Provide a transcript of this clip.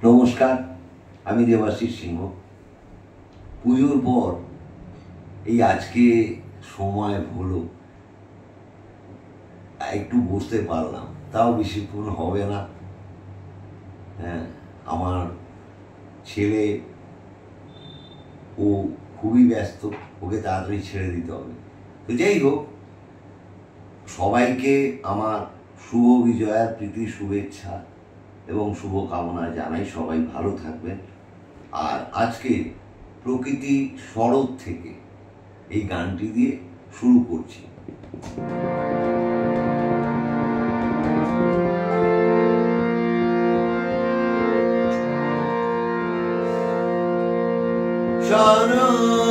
নমস্কার, আমি দেবাশিস সিংহ। পুজোর পর এই আজকে সময় হলো, একটু বসতে পারলাম, তাও বেশিক্ষণ হবে না। হ্যাঁ, আমার ছেলে ও খুবই ব্যস্ত, ওকে তাড়াতাড়ি ছেড়ে দিতে হবে। তো যাই হোক, সবাইকে আমার শুভ বিজয়ার প্রীতি শুভেচ্ছা এবং শুভকামনা জানাই। সবাই ভালো থাকবেন। আর আজকে প্রকৃতি শরৎ থেকে এই গানটি দিয়ে শুরু করছি। শরৎ